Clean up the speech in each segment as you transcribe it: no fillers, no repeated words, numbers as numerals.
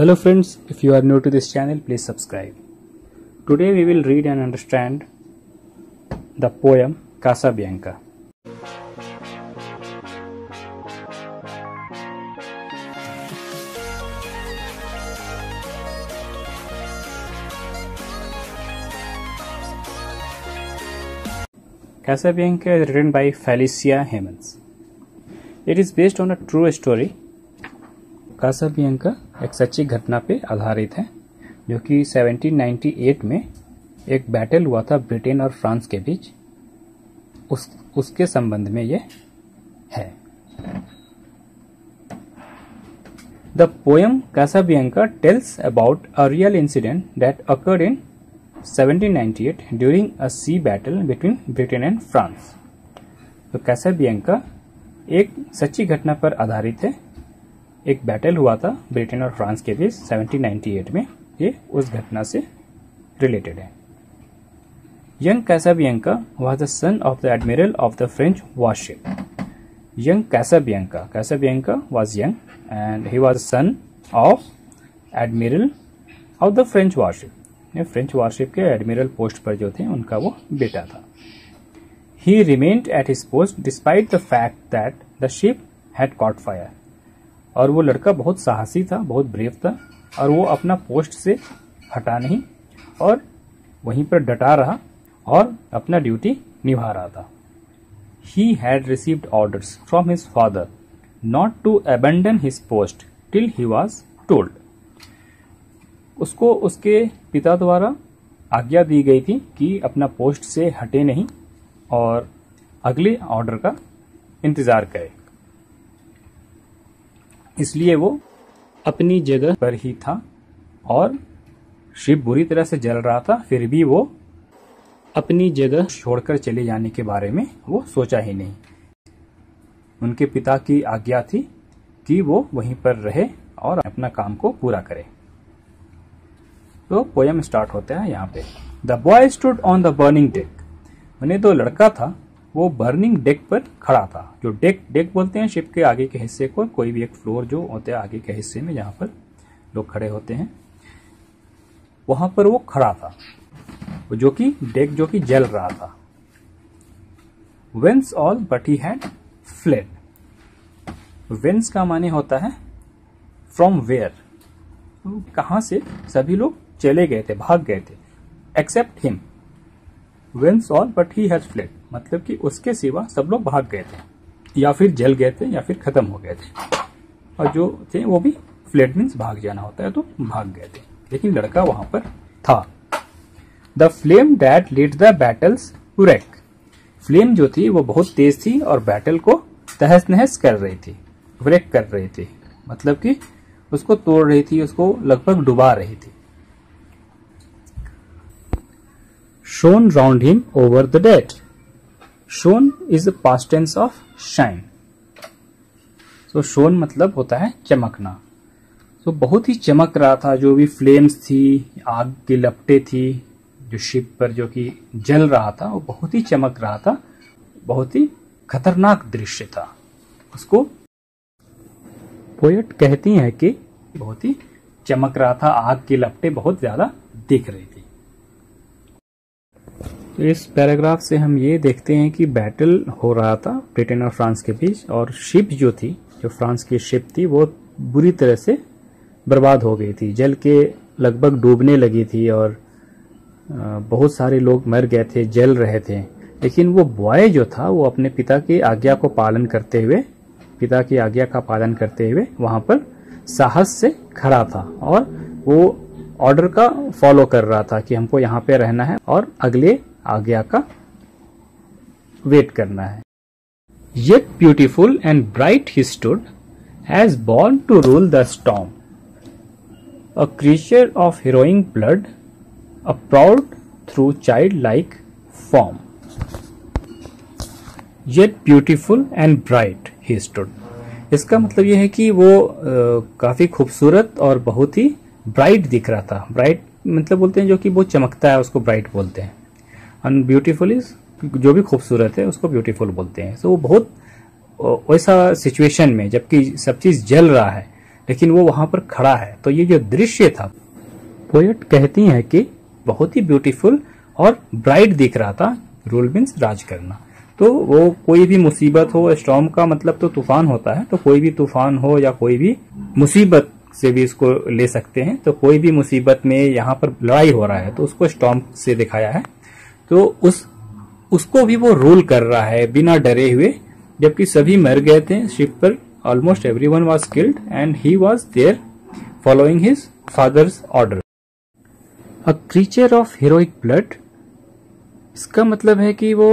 Hello friends, if you are new to this channel, please subscribe. Today we will read and understand the poem Casabianca. Casabianca is written by Felicia Hemans. It is based on a true story. कासाबियांका एक सच्ची घटना पे आधारित है जो कि 1798 में एक बैटल हुआ था ब्रिटेन और फ्रांस के बीच, उसके संबंध में ये है। The poem Casabianca tells about a real incident that occurred in 1798 during a sea battle between Britain and France. तो कासाबियांका एक सच्ची घटना पर आधारित है। एक बैटल हुआ था ब्रिटेन और फ्रांस के बीच 1798 में, ये उस घटना से रिलेटेड है। Young Casabianca was the son of the admiral of the French warship. Young Casabianca was young and he was son of admiral of the French warship. French warship के admiral post पर जो थे उनका वो बेटा था। He remained at his post despite the fact that the ship had caught fire. और वो लड़का बहुत साहसी था, बहुत ब्रेव था, और वो अपना पोस्ट से हटा नहीं और वहीं पर डटा रहा और अपना ड्यूटी निभा रहा था। He had received orders from his father not to abandon his post till he was told. उसको उसके पिता द्वारा आज्ञा दी गई थी कि अपना पोस्ट से हटे नहीं और अगले ऑर्डर का इंतजार करे। इसलिए वो अपनी जगह पर ही था और शिप बुरी तरह से जल रहा था, फिर भी वो अपनी जगह छोड़कर चले जाने के बारे में वो सोचा ही नहीं। उनके पिता की आज्ञा थी कि वो वहीं पर रहे और अपना काम को पूरा करे। तो पोयम स्टार्ट होता है यहाँ पे। The boy stood on the burning deck. उन्हें तो लड़का था वो बर्निंग डेक पर खड़ा था। जो डेक बोलते हैं शिप के आगे के हिस्से को, कोई भी एक फ्लोर जो होता है आगे के हिस्से में जहां पर लोग खड़े होते हैं, वहां पर वो खड़ा था, जो कि डेक जो कि जल रहा था। Whence all but he had fled. Whence का माने होता है फ्रॉम वेयर, कहां से सभी लोग चले गए थे, भाग गए थे, except him. Whence all but he has fled मतलब कि उसके सिवा सब लोग भाग गए थे या फिर जल गए थे या फिर खत्म हो गए थे, और जो थे वो भी फ्लेड मीन्स भाग जाना होता है, तो भाग गए थे, लेकिन लड़का वहां पर था। The flame that lead the battles to wreck. Flame जो थी वो बहुत तेज थी और बैटल को तहस नहस कर रही थी, व्रेक कर रही थी, मतलब कि उसको तोड़ रही थी, उसको लगभग डुबा रही थी। Shone round him over the dead. Shone is the past tense of shine. So shone मतलब होता है चमकना। So बहुत ही चमक रहा था, जो भी फ्लेम्स थी, आग की लपटें थी, जो शिप पर जो कि जल रहा था वो बहुत ही चमक रहा था, बहुत ही खतरनाक दृश्य था। उसको पोएट कहती हैं कि बहुत ही चमक रहा था, आग की लपटें बहुत ज्यादा दिख रही थी। तो इस पैराग्राफ से हम ये देखते हैं कि बैटल हो रहा था ब्रिटेन और फ्रांस के बीच, और शिप जो थी, जो फ्रांस की शिप थी, वो बुरी तरह से बर्बाद हो गई थी, जल के लगभग डूबने लगी थी और बहुत सारे लोग मर गए थे, जल रहे थे। लेकिन वो बॉय जो था वो अपने पिता की आज्ञा का पालन करते हुए वहां पर साहस से खड़ा था और वो ऑर्डर का फॉलो कर रहा था कि हमको यहाँ पे रहना है और अगले आज्ञा का वेट करना है। Yet beautiful and bright he stood, as born to rule the storm, a creature of heroic blood, a proud through childlike form. Yet beautiful and bright he stood. इसका मतलब यह है कि वो काफी खूबसूरत और बहुत ही ब्राइट दिख रहा था। ब्राइट मतलब बोलते हैं जो कि वो चमकता है, उसको ब्राइट बोलते हैं। एंड ब्यूटीफुल इज जो भी खूबसूरत है उसको ब्यूटीफुल बोलते हैं। तो वो बहुत वैसा सिचुएशन में, जबकि सब चीज जल रहा है, लेकिन वो वहां पर खड़ा है। तो ये जो दृश्य था, पोएट कहती हैं कि बहुत ही ब्यूटीफुल और ब्राइट दिख रहा था। रूल मीन्स राज करना। तो वो कोई भी मुसीबत हो, स्टॉर्म का मतलब तो तूफान होता है, तो कोई भी तूफान हो या कोई भी मुसीबत से भी इसको ले सकते हैं। तो कोई भी मुसीबत में यहाँ पर लड़ाई हो रहा है तो उसको स्टॉर्म से दिखाया है। तो उसको भी वो रूल कर रहा है बिना डरे हुए, जबकि सभी मर गए थे शिप पर। Almost everyone was killed and he was there following his father's order. A creature of heroic blood, इसका मतलब है कि वो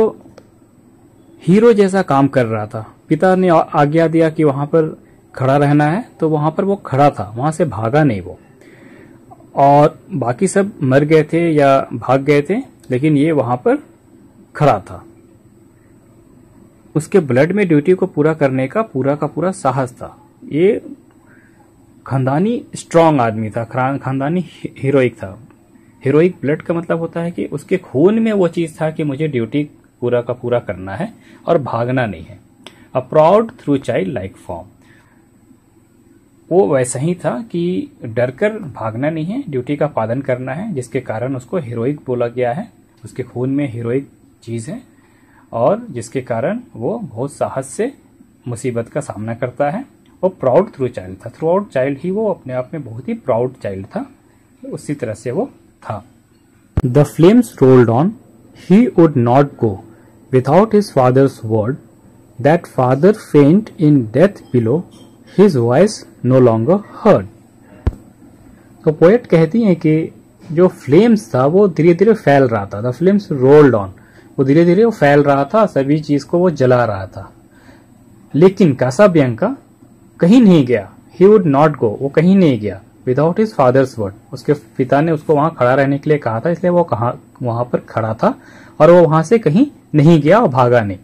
हीरो जैसा काम कर रहा था। पिता ने आज्ञा दिया कि वहां पर खड़ा रहना है, तो वहां पर वो खड़ा था, वहां से भागा नहीं वो। और बाकी सब मर गए थे या भाग गए थे, लेकिन ये वहां पर खड़ा था। उसके ब्लड में ड्यूटी को पूरा करने का पूरा साहस था। ये खानदानी स्ट्रांग आदमी था, खानदानी हीरोइक था। हीरोइक ब्लड का मतलब होता है कि उसके खून में वो चीज था कि मुझे ड्यूटी पूरा का पूरा करना है और भागना नहीं है। A proud through child like form, वो वैसा ही था कि डरकर भागना नहीं है, ड्यूटी का पालन करना है, जिसके कारण उसको हीरोइक बोला गया है। उसके खून में हीरोइक चीज है और जिसके कारण वो बहुत साहस से मुसीबत का सामना करता है। वो प्राउड थ्रू चाइल्ड था, थ्रू आउट चाइल्ड ही वो अपने आप में बहुत ही प्राउड चाइल्ड था, उसी तरह से वो था। The flames rolled on, he would not go without his father's word, that father faint in death below, his voice no longer heard. तो पोएट कहती है कि जो फ्लेम्स था वो धीरे धीरे फैल रहा था। द फ्लेम्स रोल्ड ऑन, वो धीरे धीरे वो फैल रहा था, सभी चीज को वो जला रहा था। लेकिन कासाब्लैंका कहीं नहीं गया। ही वुड नॉट गो, वो कहीं नहीं गया विदाउट हिज फादर्स वर्ड, उसके पिता ने उसको वहां खड़ा रहने के लिए कहा था, इसलिए वो वहां पर खड़ा था और वो वहां से कहीं नहीं गया और भागा नहीं।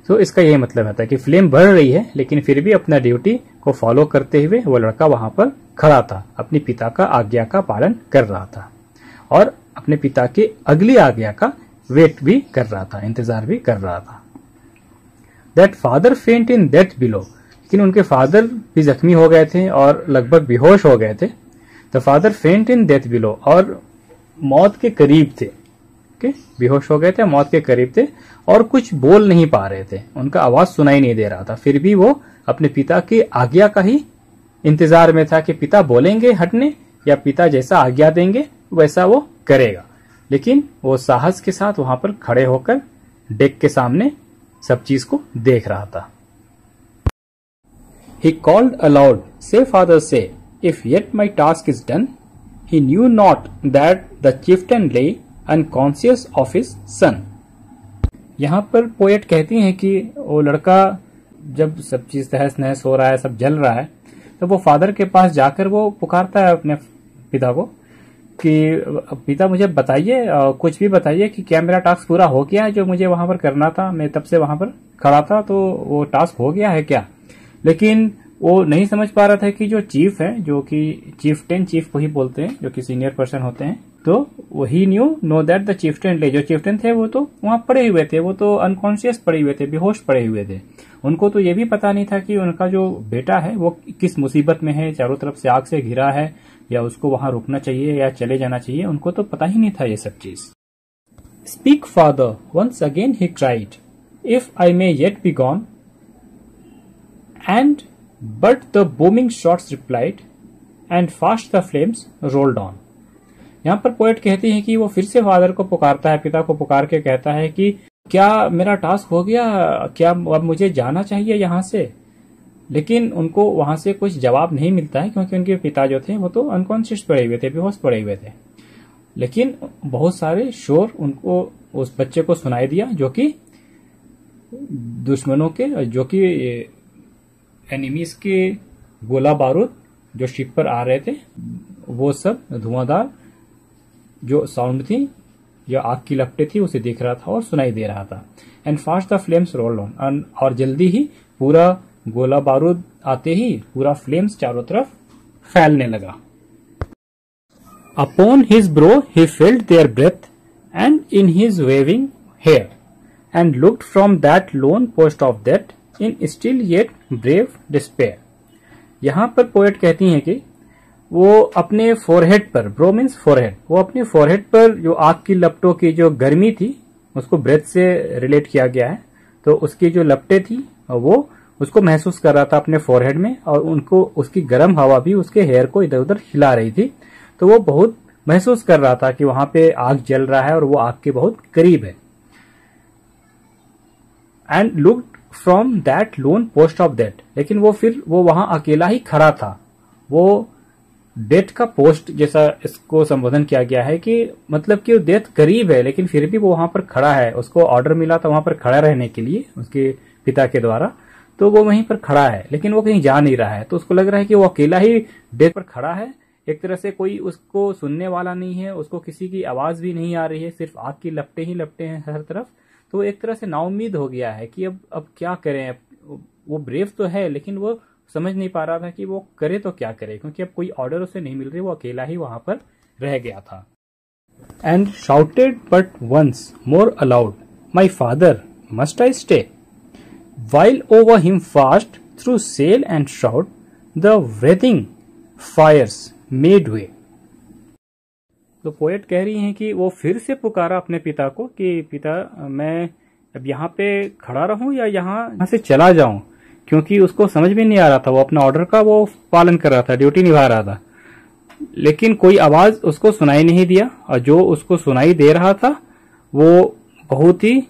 तो इसका यही मतलब होता है कि फ्लेम बढ़ रही है, लेकिन फिर भी अपना ड्यूटी को फॉलो करते हुए वो लड़का वहां पर खड़ा था, अपने पिता का आज्ञा का पालन कर रहा था और अपने पिता की अगली आज्ञा का वेट भी कर रहा था, इंतजार भी कर रहा था। That father faint in death below, लेकिन उनके फादर भी जख्मी हो गए थे और लगभग बेहोश हो गए थे। The father faint in death below, और मौत के करीब थे, बेहोश हो गए थे, मौत के करीब थे और कुछ बोल नहीं पा रहे थे, उनका आवाज सुनाई नहीं दे रहा था। फिर भी वो अपने पिता की आज्ञा का ही इंतजार में था कि पिता बोलेंगे हटने या पिता जैसा आज्ञा देंगे वैसा वो करेगा। लेकिन वो साहस के साथ वहां पर खड़े होकर डेक के सामने सब चीज को देख रहा था। He called aloud, "Say, father, say, if yet my task is done." He knew not that the chieftain lay unconscious of his son. यहाँ पर पोएट कहती हैं कि वो लड़का जब सब चीज तहस नहस हो रहा है, सब जल रहा है, तो वो फादर के पास जाकर वो पुकारता है अपने पिता को कि पिता मुझे बताइए, कुछ भी बताइए कि क्या मेरा टास्क पूरा हो गया है जो मुझे वहां पर करना था, मैं तब से वहां पर खड़ा था, तो वो टास्क हो गया है क्या। लेकिन वो नहीं समझ पा रहा था कि जो चीफ है, जो कि चीफ्टेन, चीफ को ही बोलते हैं, जो कि सीनियर पर्सन होते हैं, तो वही नो दैट द चीफ्टेन ले, जो चीफ्टेन थे वो तो वहां पड़े हुए थे, वो तो अनकॉन्शियस पड़े हुए थे, बेहोश पड़े हुए थे। उनको तो ये भी पता नहीं था कि उनका जो बेटा है वो किस मुसीबत में है, चारों तरफ से आग से घिरा है, या उसको वहां रुकना चाहिए या चले जाना चाहिए, उनको तो पता ही नहीं था ये सब चीज। Speak father, once again he cried, if I may yet be gone, and but the booming shots replied, and fast the flames rolled on. यहाँ पर पोएट कहती है कि वो फिर से फादर को पुकारता है, पिता को पुकार के कहता है कि क्या मेरा टास्क हो गया, क्या अब मुझे जाना चाहिए यहाँ से। लेकिन उनको वहां से कुछ जवाब नहीं मिलता है, क्योंकि उनके पिता जो थे वो तो अनकॉन्शियस पड़े हुए थे, बेहोश पड़े हुए थे। लेकिन बहुत सारे शोर उनको, उस बच्चे को सुनाई दिया, जो कि दुश्मनों के, जो कि एनिमीज के गोला बारूद जो शिप पर आ रहे थे, वो सब धुआंधार जो साउंड थी या आग की लपटें थी उसे देख रहा था और सुनाई दे रहा था। And fast the flames rolled on, और जल्दी ही पूरा गोला बारूद आते ही पूरा फ्लेम्स चारों तरफ फैलने लगा। Upon his brow he felt their breath and in his waving hair, and looked from that lone post of death in still yet brave despair. यहाँ पर पोएट कहती हैं कि वो अपने फोरहेड पर, ब्रो मीन्स फोरहेड, वो अपने फोरहेड पर जो आग की लपटों की जो गर्मी थी उसको ब्रेथ से रिलेट किया गया है, तो उसकी जो लपटें थी वो उसको महसूस कर रहा था अपने फोरहेड में, और उनको उसकी गर्म हवा भी उसके हेयर को इधर उधर हिला रही थी, तो वो बहुत महसूस कर रहा था कि वहां पे आग जल रहा है और वो आग के बहुत करीब है। And looked from that lone post of death, लेकिन वो वहां अकेला ही खड़ा था। वो डेथ का पोस्ट जैसा इसको संबोधन किया गया है कि मतलब कि डेथ करीब है लेकिन फिर भी वो वहां पर खड़ा है, उसको ऑर्डर मिला था वहां पर खड़ा रहने के लिए उसके पिता के द्वारा, तो वो वहीं पर खड़ा है लेकिन वो कहीं जा नहीं रहा है। तो उसको लग रहा है कि वो अकेला ही डेथ पर खड़ा है, एक तरह से कोई उसको सुनने वाला नहीं है, उसको किसी की आवाज भी नहीं आ रही है, सिर्फ आग की लपटें ही लपटें हैं हर तरफ। तो एक तरह से नाउम्मीद हो गया है कि अब क्या करें। वो ब्रेव तो है लेकिन वो समझ नहीं पा रहा था कि वो करे तो क्या करे, क्योंकि अब कोई ऑर्डर उसे नहीं मिल रही, वो अकेला ही वहां पर रह गया था। And shouted but once more aloud, my father must I stay, while over him fast through sail and shroud the writhing fires made way। तो पोएट कह रही हैं कि वो फिर से पुकारा अपने पिता को कि पिता मैं अब यहाँ पे खड़ा रहूं या यहाँ से चला जाऊं, क्योंकि उसको समझ में नहीं आ रहा था, वो अपना ऑर्डर का वो पालन कर रहा था, ड्यूटी निभा रहा था, लेकिन कोई आवाज उसको सुनाई नहीं दिया, और जो उसको सुनाई दे रहा था वो बहुत ही,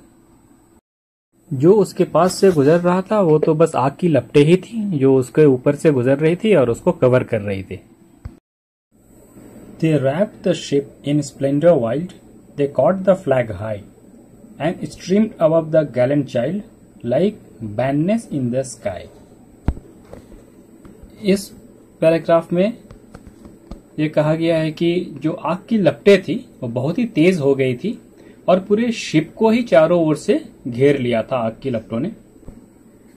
जो उसके पास से गुजर रहा था वो तो बस आग की लपटें ही थी जो उसके ऊपर से गुजर रही थी और उसको कवर कर रही थी। They wrapped the ship in splendor wild, they caught the flag high, and streamed above the gallant child like banners in the sky। इस पैराग्राफ में ये कहा गया है कि जो आग की लपटें थी वो बहुत ही तेज हो गई थी और पूरे शिप को ही चारों ओर से घेर लिया था आग की लपटों ने।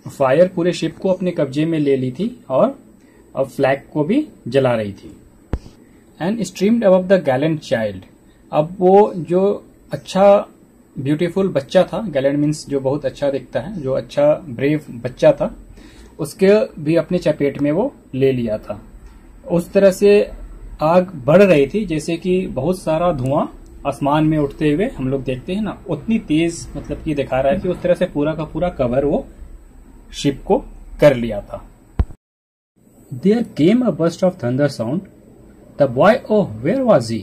फायर पूरे शिप को अपने कब्जे में ले ली थी और अब फ्लैग को भी जला रही थी। And streamed above the Gallant child, अब वो जो अच्छा ब्यूटीफुल बच्चा था, गैलेंट मीन्स जो बहुत अच्छा दिखता है, जो अच्छा ब्रेव बच्चा था, उसके भी अपने चपेट में वो ले लिया था। उस तरह से आग बढ़ रही थी जैसे कि बहुत सारा धुआं आसमान में उठते हुए हम लोग देखते हैं ना, उतनी तेज मतलब कि दिखा रहा है कि उस तरह से पूरा का पूरा कवर वो शिप को कर लिया था। There came a burst of thunder sound. The boy, oh, where was he?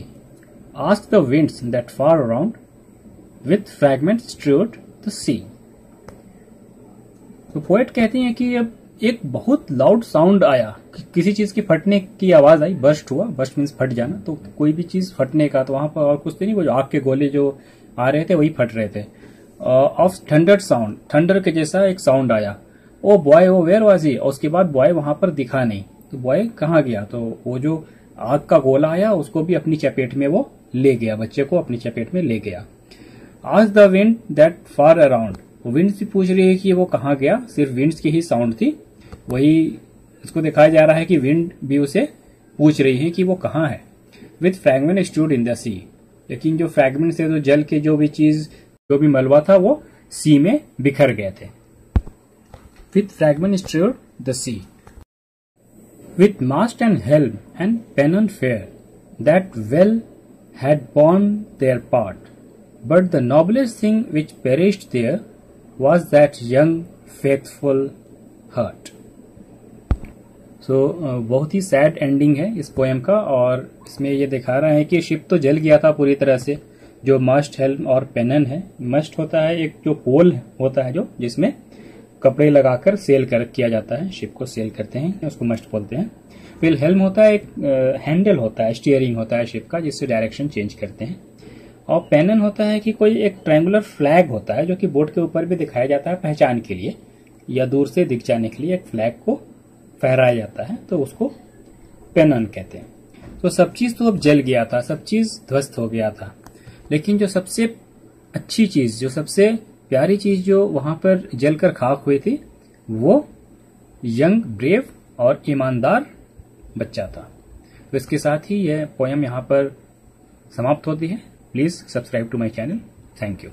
Asked the winds that far around, with fragments strewed the sea। तो पोएट कहती हैं कि अब एक बहुत लाउड साउंड आया, किसी चीज की फटने की आवाज आई, बर्स्ट हुआ, बर्स्ट मीन्स फट जाना, तो कोई भी चीज फटने का, तो वहां पर और कुछ तो नहीं, वो जो आग के गोले जो आ रहे थे वही फट रहे थे। ऑफ थंडर साउंड, थंडर के जैसा एक साउंड आया। Oh boy oh where was he, और उसके बाद बॉय वहां पर दिखा नहीं, तो बॉय कहाँ गया, तो वो जो आग का गोला आया उसको भी अपनी चपेट में वो ले गया, बच्चे को अपनी चपेट में ले गया। आज the wind that far around, wind से पूछ रही है कि वो कहाँ गया, सिर्फ विंड्स की ही साउंड थी, वही इसको दिखाया जा रहा है कि विंड भी उसे पूछ रही है कि वो कहाँ है। With fragment stood in the sea, लेकिन जो फ्रैगमेंट से तो जल के जो भी चीज, जो भी मलबा था वो सी में बिखर गए थे। With fragment stood the sea, with mast and helm and pennon fair, that well had borne their part, but the noblest thing which perished there was that young faithful heart। सो बहुत ही सैड एंडिंग है इस poem का, और इसमें ये दिखा रहा है कि शिप तो जल गया था पूरी तरह से। जो मस्ट, हेल्म और पेनन है, मस्ट होता है एक जो पोल होता है जो जिसमें कपड़े लगाकर सेल किया जाता है, शिप को सेल करते हैं, उसको मस्ट बोलते हैं। फिर हेल्म होता है एक हैंडल होता है, स्टीयरिंग होता है शिप का, जिससे डायरेक्शन चेंज करते हैं। और पेनन होता है कि कोई एक ट्रायंगुलर फ्लैग होता है जो कि बोट के ऊपर भी दिखाया जाता है पहचान के लिए, या दूर से दिख जाने के लिए एक फ्लैग को फहराया जाता है, तो उसको पेनन कहते हैं। तो सब चीज तो अब जल गया था, सब चीज ध्वस्त हो गया था, लेकिन जो सबसे अच्छी चीज, जो सबसे प्यारी चीज जो वहां पर जलकर खाक हुई थी, वो यंग ब्रेव और ईमानदार बच्चा था। तो इसके साथ ही यह पोयम यहाँ पर समाप्त होती है। Please subscribe to my channel. Thank you.